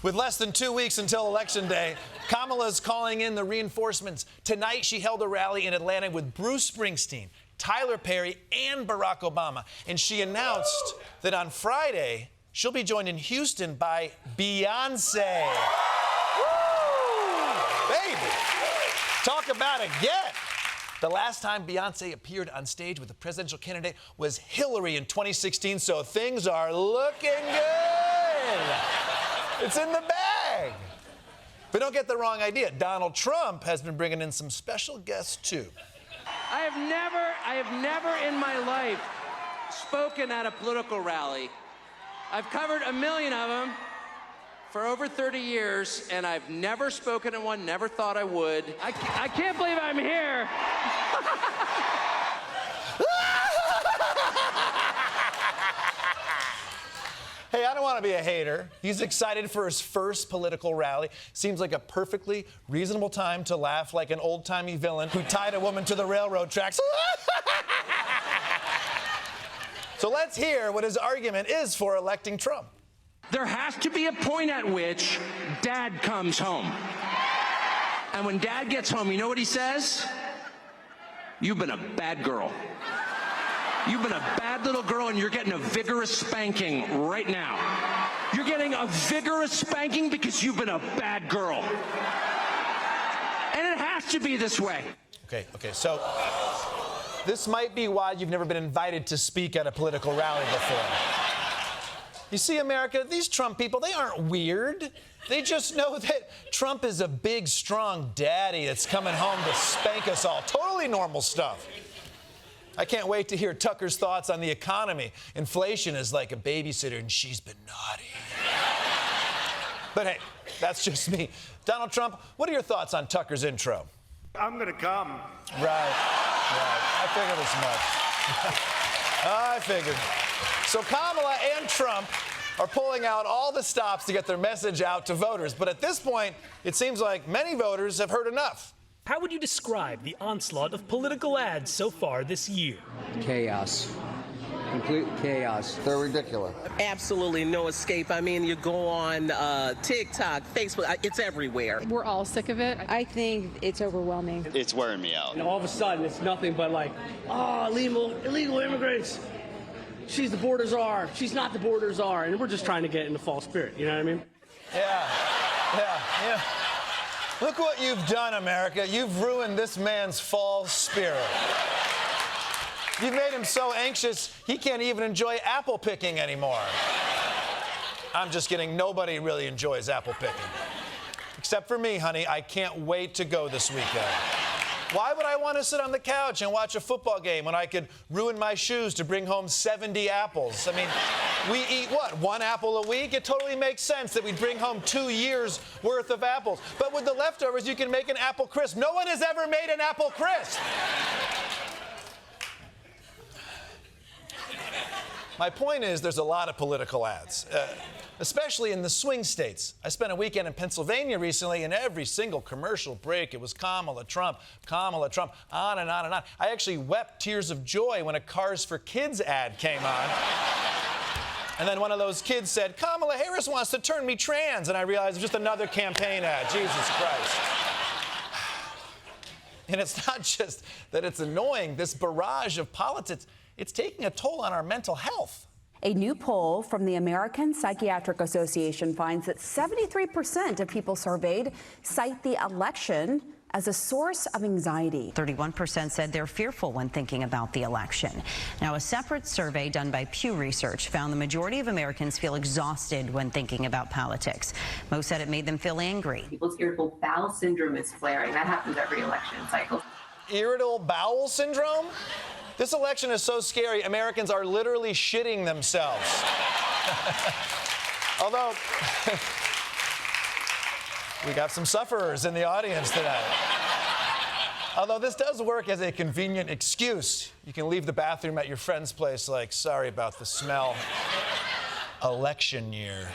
With less than 2 weeks until Election Day, Kamala's calling in the reinforcements. Tonight, she held a rally in Atlanta with Bruce Springsteen, Tyler Perry, and Barack Obama. And she announced that on Friday, she'll be joined in Houston by Beyoncé. Woo! Baby! Talk about a get! The last time Beyoncé appeared on stage with a presidential candidate was Hillary in 2016, so things are looking good. It's in the bag. But don't get the wrong idea. Donald Trump has been bringing in some special guests, too. I have never in my life spoken at a political rally. I've covered a million of them for over 30 years, and I've never spoken at one, never thought I would. I can't believe I'm here. Hey, I don't want to be a hater. He's excited for his first political rally. Seems like a perfectly reasonable time to laugh like an old-timey villain who tied a woman to the railroad tracks. So let's hear what his argument is for electing Trump. There has to be a point at which Dad comes home. And when Dad gets home, you know what he says? You've been a bad girl. You've been a bad little girl, and you're getting a vigorous spanking right now. You're getting a vigorous spanking because you've been a bad girl. And it has to be this way. Okay, so this might be why you've never been invited to speak at a political rally before. You see, America, these Trump people, they aren't weird. They just know that Trump is a big, strong daddy that's coming home to spank us all. Totally normal stuff. I can't wait to hear Tucker's thoughts on the economy. Inflation is like a babysitter, and she's been naughty. But hey, that's just me. Donald Trump, what are your thoughts on Tucker's intro? I'm gonna come. Right. I figured as much. I figured. So Kamala and Trump are pulling out all the stops to get their message out to voters. But at this point, it seems like many voters have heard enough. How would you describe the onslaught of political ads so far this year? Chaos. Complete chaos. They're ridiculous. Absolutely no escape. I mean, you go on TikTok, Facebook, it's everywhere. We're all sick of it. I think it's overwhelming. It's wearing me out. And all of a sudden, it's nothing but like, illegal immigrants. She's the border czar. She's not the border czar. And we're just trying to get in the false spirit. You know what I mean? Yeah. Look what you've done, America. You've ruined this man's false spirit. You've made him so anxious, he can't even enjoy apple picking anymore. I'm just kidding. Nobody really enjoys apple picking. Except for me, honey. I can't wait to go this weekend. Why would I want to sit on the couch and watch a football game when I could ruin my shoes to bring home 70 apples? I mean, we eat what, 1 apple a week? It totally makes sense that we'd bring home 2 years worth of apples. But with the leftovers, you can make an apple crisp. No one has ever made an apple crisp. My point is, there's a lot of political ads, especially in the swing states. I spent a weekend in Pennsylvania recently, and every single commercial break, it was Kamala Trump, on and on and on. I actually wept tears of joy when a Cars for Kids ad came on. And then one of those kids said, Kamala Harris wants to turn me trans. And I realized it was just another campaign ad. Jesus Christ. And it's not just that it's annoying. This barrage of politics, it's taking a toll on our mental health. A new poll from the American Psychiatric Association finds that 73% of people surveyed cite the election as a source of anxiety. 31% said they're fearful when thinking about the election. Now, a separate survey done by Pew Research found the majority of Americans feel exhausted when thinking about politics. Most said it made them feel angry. People's irritable bowel syndrome is flaring. That happens every election cycle. Irritable bowel syndrome? This election is so scary, Americans are literally shitting themselves. Although, we got some sufferers in the audience tonight. Although this does work as a convenient excuse. You can leave the bathroom at your friend's place like, sorry about the smell. Election year.